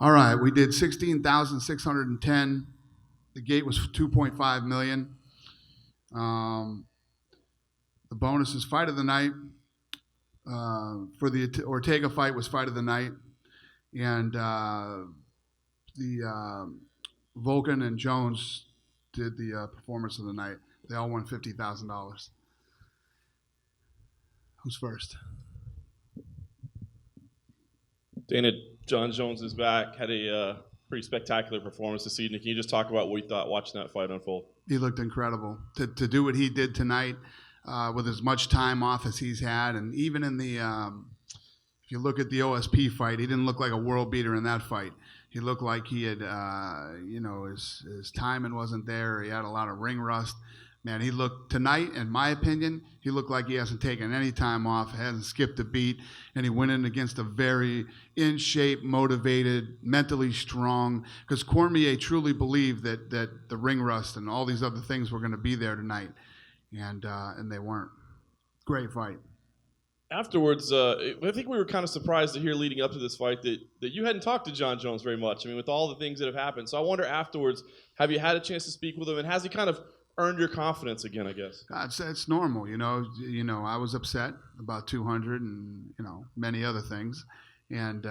All right, we did 16,610. The gate was 2.5 million. The bonus is fight of the night. For the Ortega fight was fight of the night, and the Volkan and Jones did the performance of the night. They all won $50,000. Who's first? Dana, Jon Jones is back. Had a pretty spectacular performance this evening. Can you just talk about what you thought watching that fight unfold? He looked incredible. To do what he did tonight with as much time off as he's had, and even in the if you look at the OSP fight, he didn't look like a world beater in that fight. He looked like he had, his timing wasn't there. He had a lot of ring rust. Man, he looked tonight, in my opinion, he looked like he hasn't taken any time off, hasn't skipped a beat, and he went in against a very in shape, motivated, mentally strong. Because Cormier truly believed that the ring rust and all these other things were going to be there tonight, and they weren't. Great fight. Afterwards, I think we were kind of surprised to hear leading up to this fight that you hadn't talked to Jon Jones very much. I mean, with all the things that have happened. So I wonder afterwards, have you had a chance to speak with him, and has he kind of earned your confidence again, I guess? It's normal, you know. I was upset about 200 and, many other things. And,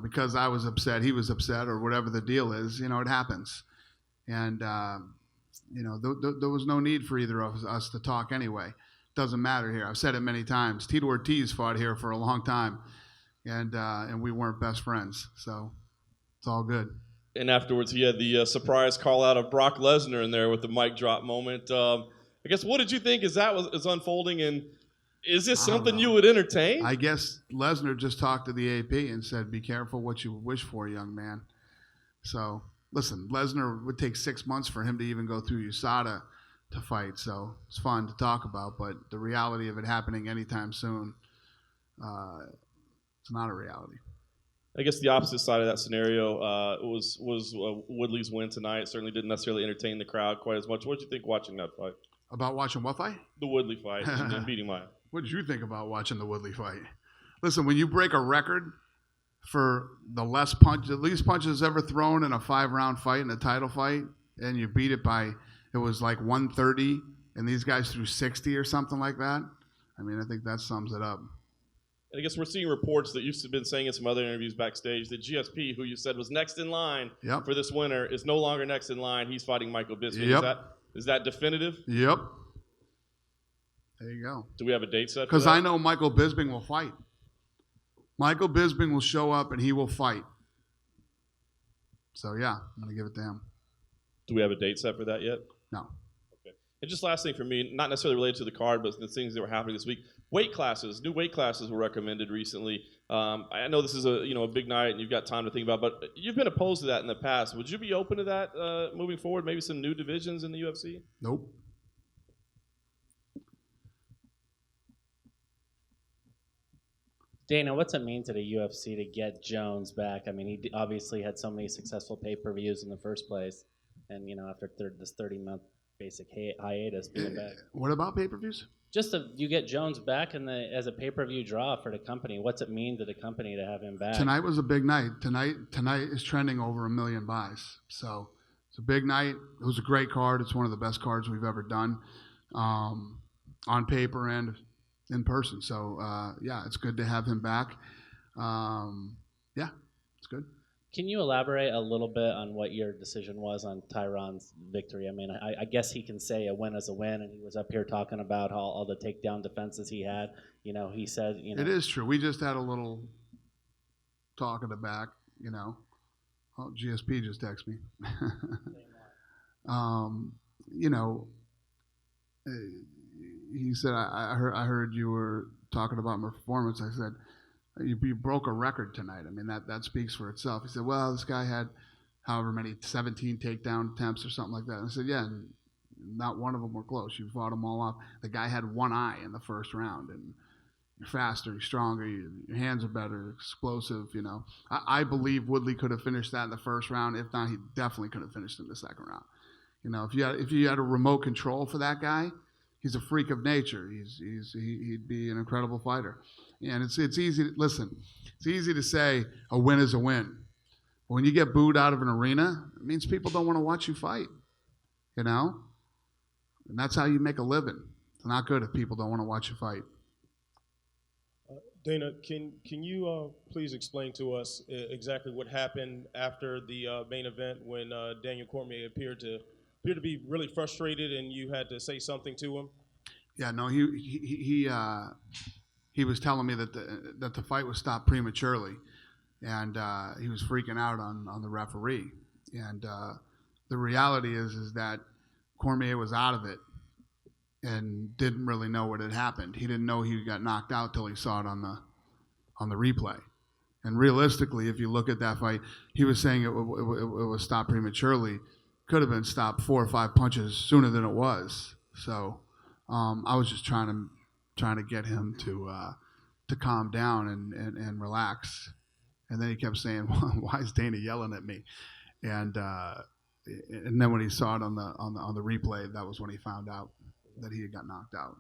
because I was upset, he was upset, or whatever the deal is, it happens. And, there was no need for either of us to talk anyway. Doesn't matter here. I've said it many times. Tito Ortiz fought here for a long time, and we weren't best friends. So it's all good. And afterwards, he had the surprise call out of Brock Lesnar in there with the mic drop moment. I guess, what did you think as that was unfolding? And is this something you would entertain? I guess Lesnar just talked to the AP and said, "Be careful what you wish for, young man." So listen, Lesnar would take 6 months for him to even go through USADA to fight. So it's fun to talk about, but the reality of it happening anytime soon, it's not a reality. I guess the opposite side of that scenario was Woodley's win tonight. Certainly didn't necessarily entertain the crowd quite as much. What did you think watching that fight? About watching what fight? The Woodley fight and beating Maya. What did you think about watching the Woodley fight? Listen, when you break a record for the least punches ever thrown in a 5-round fight, in a title fight, and you beat it by, it was like 130, and these guys threw 60 or something like that, I mean, I think that sums it up. I guess we're seeing reports that you've been saying in some other interviews backstage that GSP, who you said was next in line for this winner, is no longer next in line. He's fighting Michael Bisping. Yep. Is that definitive? Yep. There you go. Do we have a date set for that? Because I know Michael Bisping will fight. Michael Bisping will show up and he will fight. So, yeah, I'm going to give it to him. Do we have a date set for that yet? No. Okay. And just last thing for me, not necessarily related to the card, but the things that were happening this week. Weight classes, new weight classes were recommended recently. I know this is a big night and you've got time to think about, but you've been opposed to that in the past. Would you be open to that moving forward? Maybe some new divisions in the UFC? Nope. Dana, what's it mean to the UFC to get Jones back? I mean, he obviously had so many successful pay-per-views in the first place, and after this 30-month basic hiatus, being back. What about pay-per-views? Just you get Jones back as a pay-per-view draw for the company. What's it mean to the company to have him back? Tonight was a big night. Tonight is trending over 1 million buys. So it's a big night. It was a great card. It's one of the best cards we've ever done on paper and in person. So, it's good to have him back. It's good. Can you elaborate a little bit on what your decision was on Tyron's victory? I mean, I guess he can say a win is a win, and he was up here talking about all the takedown defenses he had. He said, It is true. We just had a little talk in the back, Oh, GSP just texted me. He said, I heard you were talking about my performance. I said, you broke a record tonight. I mean, that speaks for itself. He said, well, this guy had however many, 17 takedown attempts or something like that. And I said, yeah, and not one of them were close. You fought them all off. The guy had one eye in the first round, and you're faster, you're stronger, your hands are better, explosive, I believe Woodley could have finished that in the first round. If not, he definitely could have finished in the second round. If you had a remote control for that guy, he's a freak of nature. He'd be an incredible fighter. And it's easy. Listen, it's easy to say a win is a win, When you get booed out of an arena, it means people don't want to watch you fight, you know? And that's how you make a living. It's not good if people don't want to watch you fight. Dana, can you please explain to us exactly what happened after the main event when Daniel Cormier appeared to be really frustrated and you had to say something to him? Yeah, no, he was telling me that the fight was stopped prematurely, and he was freaking out on the referee. And the reality is that Cormier was out of it and didn't really know what had happened. He didn't know he got knocked out till he saw it on the replay. And realistically, if you look at that fight, he was saying it was stopped prematurely. Could have been stopped 4 or 5 punches sooner than it was. So I was just trying to get him to calm down and relax. And then he kept saying, "Why is Dana yelling at me?" And then when he saw it on the replay, that was when he found out that he had got knocked out.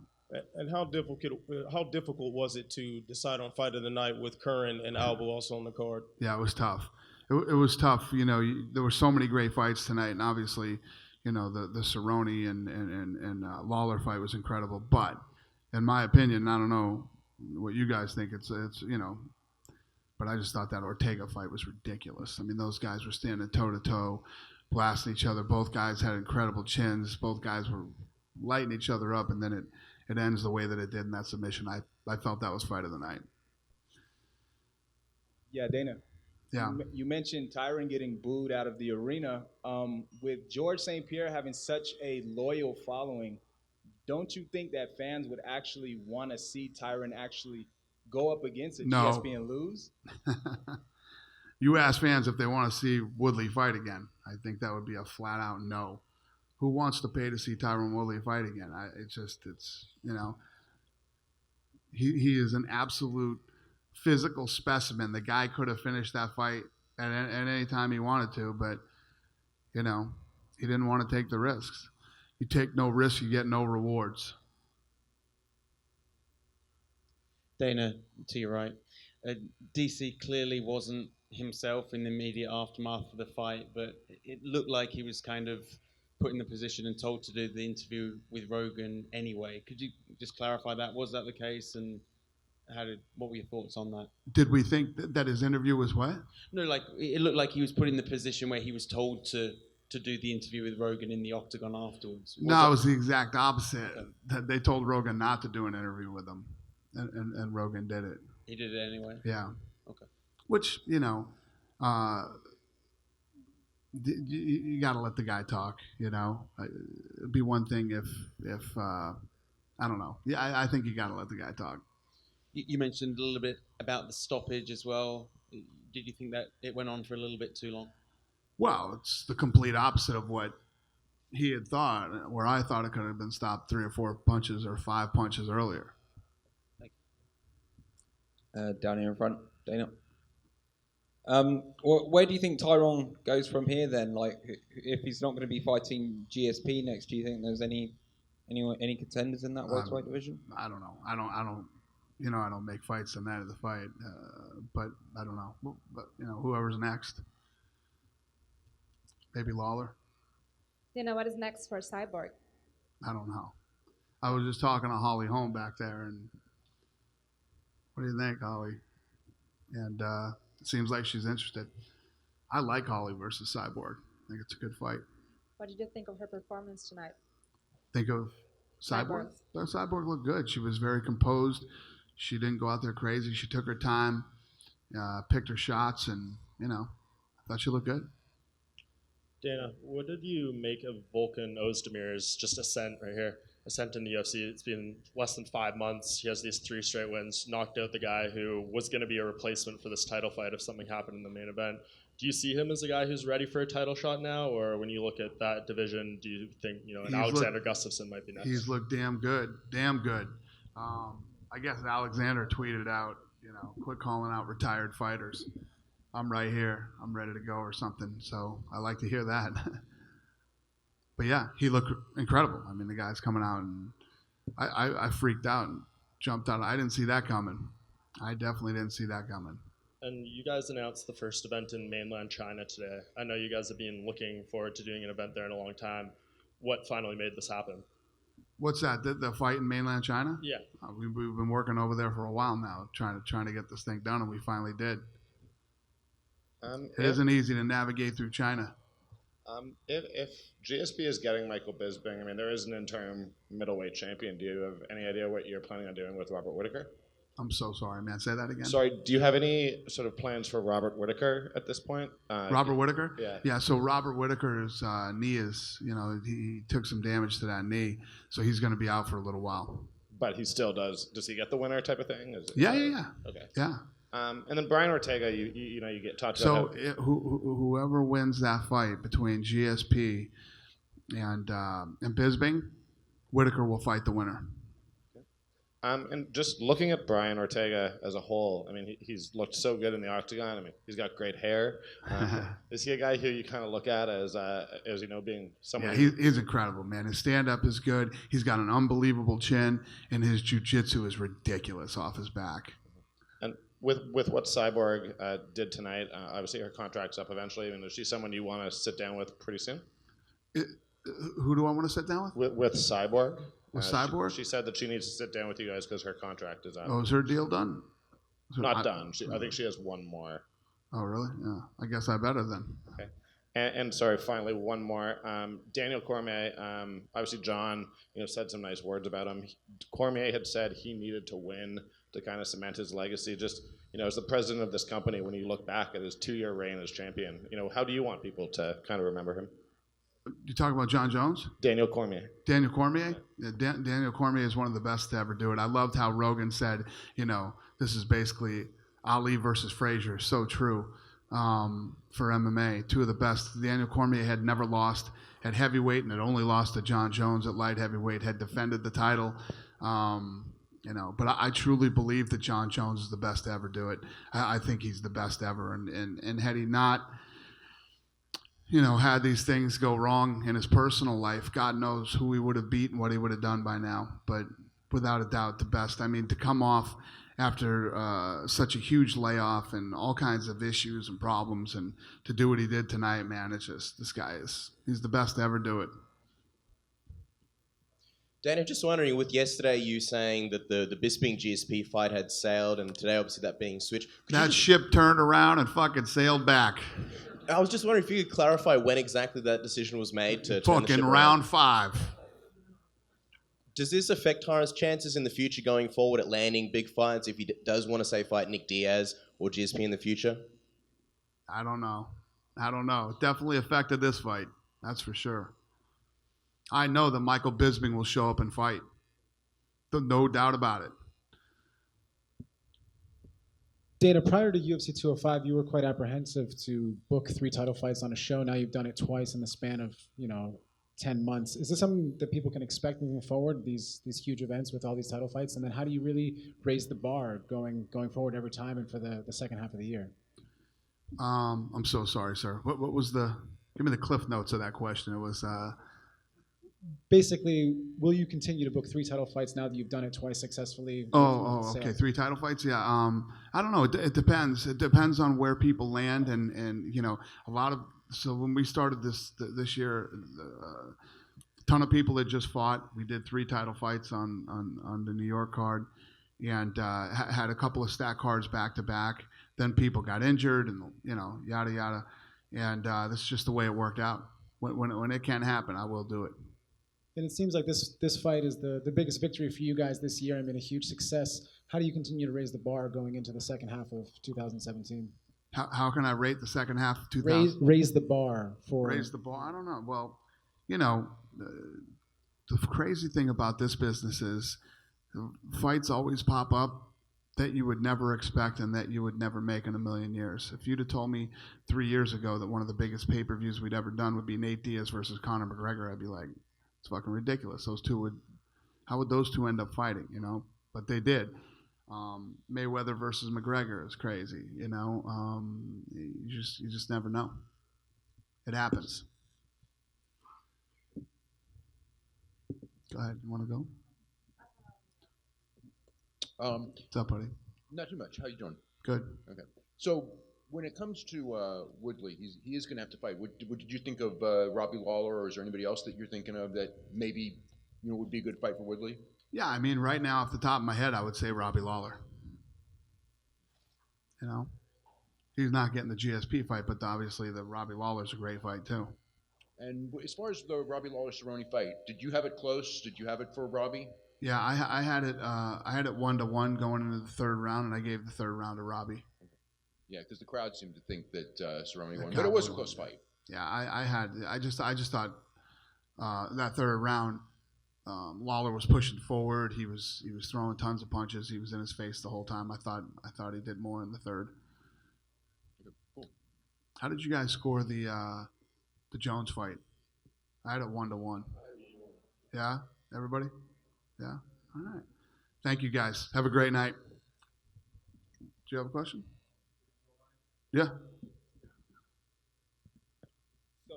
And how difficult was it to decide on fight of the night with Curran and Alba also on the card? Yeah, it was tough. It was tough. You know, there were so many great fights tonight, and obviously, you know, the Cerrone and Lawler fight was incredible. But in my opinion, I don't know what you guys think. It's you know, but I just thought that Ortega fight was ridiculous. I mean, those guys were standing toe to toe, blasting each other. Both guys had incredible chins. Both guys were lighting each other up, and then it ends the way that it did in that submission. I felt that was fight of the night. Yeah, Dana. Yeah. You mentioned Tyron getting booed out of the arena. With George St-Pierre having such a loyal following, don't you think that fans would actually want to see Tyron actually go up against a GSP and lose? You ask fans if they want to see Woodley fight again. I think that would be a flat-out no. Who wants to pay to see Tyron Woodley fight again? It's you know, he is an absolute physical specimen. The guy could have finished that fight at any time he wanted to, but, you know, he didn't want to take the risks. You take no risks, you get no rewards. Dana, to your right, DC clearly wasn't himself in the immediate aftermath of the fight, but it looked like he was kind of put in the position and told to do the interview with Rogan anyway. Could you just clarify that? Was that the case, and what were your thoughts on that? Did we think that his interview was what? No, like it looked like he was put in the position where he was told to do the interview with Rogan in the Octagon afterwards. It was the exact opposite. Okay. They told Rogan not to do an interview with him, and Rogan did it. He did it anyway? Yeah. Okay. Which, you know, you got to let the guy talk, you know. It'd be one thing if I don't know. Yeah, I think you got to let the guy talk. You mentioned a little bit about the stoppage as well. Did you think that it went on for a little bit too long? Well, it's the complete opposite of what he had thought, where I thought it could have been stopped 3 or 4 punches or 5 punches earlier. Down here in front, Dana. Where do you think Tyron goes from here then? Like, if he's not going to be fighting GSP next, do you think there's any contenders in that welterweight division? I don't know. I don't. You know, I don't make fights the night of the fight, but I don't know. But you know, whoever's next, maybe Lawler. You know what is next for Cyborg? I don't know. I was just talking to Holly Holm back there, and what do you think, Holly? And it seems like she's interested. I like Holly versus Cyborg. I think it's a good fight. What did you think of her performance tonight? Think of Cyborg? Cyborg looked good. She was very composed. She didn't go out there crazy. She took her time, picked her shots, and, you know, I thought she looked good. Dana, what did you make of Volkan Oezdemir's just ascent right here? Ascent in the UFC. It's been less than 5 months. He has these 3 straight wins, knocked out the guy who was going to be a replacement for this title fight if something happened in the main event. Do you see him as a guy who's ready for a title shot now, or when you look at that division, do you think, you know, an Alexander Gustafsson might be next? He's looked damn good, damn good. I guess Alexander tweeted out, you know, quit calling out retired fighters. I'm right here. I'm ready to go or something. So I like to hear that. But yeah, he looked incredible. I mean, the guy's coming out, and I freaked out and jumped out. I didn't see that coming. I definitely didn't see that coming. and you guys announced the first event in mainland China today. I know you guys have been looking forward to doing an event there in a long time. What finally made this happen? What's that? The fight in mainland China? Yeah. We've been working over there for a while now, trying to get this thing done, and we finally did. It isn't easy to navigate through China. If GSP is getting Michael Bisping, I mean, there is an interim middleweight champion. Do you have any idea what you're planning on doing with Robert Whittaker? I'm so sorry, man. Say that again. Sorry, do you have any sort of plans for Robert Whittaker at this point? Robert Whittaker? Yeah. Yeah, so Robert Whittaker's knee is, he took some damage to that knee, so he's going to be out for a little while. But he still does he get the winner type of thing? Yeah. Okay. Yeah. And then Brian Ortega, you get talked So about. whoever wins that fight between GSP and Bisping, Whittaker will fight the winner. And just looking at Brian Ortega as a whole, I mean, he's looked so good in the Octagon. I mean, he's got great hair. Is he a guy who you kind of look at as being someone? Yeah, he's incredible, man. His stand-up is good. He's got an unbelievable chin, and his jiu-jitsu is ridiculous off his back. And with what Cyborg did tonight, obviously her contract's up eventually. I mean, is she someone you want to sit down with pretty soon? Who do I want to sit down with? With Cyborg. With Cyborg? She said that she needs to sit down with you guys because her contract is up. Oh, is her deal done? Not done. I think she has one more. Oh, really? Yeah. I guess I better then. Okay. And sorry, finally, one more. Daniel Cormier, obviously Jon, said some nice words about him. Cormier had said he needed to win to kind of cement his legacy. Just, as the president of this company, when you look back at his 2-year reign as champion, how do you want people to kind of remember him? You talking about Jon Jones? Daniel Cormier. Daniel Cormier? Yeah, Daniel Cormier is one of the best to ever do it. I loved how Rogan said, this is basically Ali versus Frazier. So true for MMA. Two of the best. Daniel Cormier had never lost at heavyweight and had only lost to Jon Jones at light heavyweight, had defended the title. But I truly believe that Jon Jones is the best to ever do it. I think he's the best ever. And had he not had these things go wrong in his personal life, God knows who he would have beaten, what he would have done by now. But without a doubt, the best. I mean, to come off after such a huge layoff and all kinds of issues and problems, and to do what he did tonight, man, it's just, he's the best to ever do it. Daniel, just wondering, with yesterday you saying that the Bisping GSP fight had sailed, and today obviously that being switched. That ship turned around and fucking sailed back. I was just wondering if you could clarify when exactly that decision was made to turn the ship fucking around. round 5. Does this affect Tyron's chances in the future going forward at landing big fights if he does want to, say, fight Nick Diaz or GSP in the future? I don't know. It definitely affected this fight. That's for sure. I know that Michael Bisping will show up and fight. No doubt about it. Dana, prior to UFC 205, you were quite apprehensive to book 3 title fights on a show. Now you've done it twice in the span of, 10 months. Is this something that people can expect moving forward, these huge events with all these title fights? And then how do you really raise the bar going forward every time and for the second half of the year? I'm so sorry, sir. What was give me the cliff notes of that question. It was... Basically, will you continue to book 3 title fights now that you've done it twice successfully? Okay, 3 title fights. Yeah. I don't know. It depends. It depends on where people land, and a lot of. So when we started this year, a ton of people had just fought. We did 3 title fights on the New York card, and had a couple of stack cards back to back. Then people got injured, and yada yada, and this is just the way it worked out. When it can happen, I will do it. And it seems like this fight is the biggest victory for you guys this year. I mean, a huge success. How do you continue to raise the bar going into the second half of 2017? How can I rate the second half of 2017? Raise the bar for... Raise the bar? I don't know. Well, the crazy thing about this business is fights always pop up that you would never expect and that you would never make in a million years. If you'd have told me 3 years ago that one of the biggest pay-per-views we'd ever done would be Nate Diaz versus Conor McGregor, I'd be like, it's fucking ridiculous. How would those two end up fighting, But they did. Mayweather versus McGregor is crazy, You just never know. It happens. Go ahead. You want to go? What's up, buddy? Not too much. How you doing? Good. Okay. So when it comes to Woodley, he is going to have to fight. What did you think of Robbie Lawler, or is there anybody else that you're thinking of that maybe would be a good fight for Woodley? Yeah, I mean, right now off the top of my head, I would say Robbie Lawler. You know, he's not getting the GSP fight, but obviously the Robbie Lawler's a great fight too. And as far as the Robbie Lawler-Cerrone fight, did you have it close? Did you have it for Robbie? Yeah, I had it. I had it 1-1 going into the third round, and I gave the third round to Robbie. Yeah, because the crowd seemed to think that Cerrone won, but it was a close fight. Yeah, I just thought that third round, Lawler was pushing forward. He was throwing tons of punches. He was in his face the whole time. I thought he did more in the third. Okay, cool. How did you guys score the Jones fight? I had it 1-1. Yeah, everybody. Yeah. All right. Thank you guys. Have a great night. Do you have a question? Yeah. So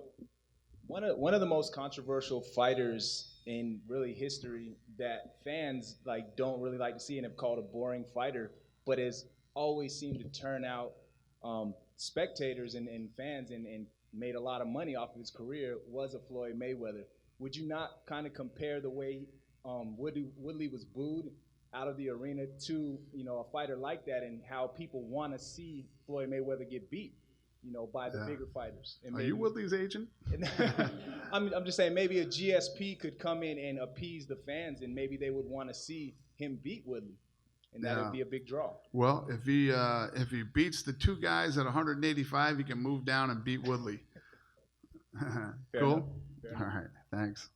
one of the most controversial fighters in really history that fans don't really like to see and have called a boring fighter, but has always seemed to turn out spectators and fans and made a lot of money off of his career was a Floyd Mayweather. Would you not kind of compare the way Woodley was booed out of the arena to a fighter like that, and how people want to see Floyd Mayweather get beat by the bigger fighters? And Are you Woodley's agent? I'm just saying maybe a GSP could come in and appease the fans, and maybe they would want to see him beat Woodley, and that would be a big draw. Well, if he beats the two guys at 185, he can move down and beat Woodley. Cool. All right. Thanks.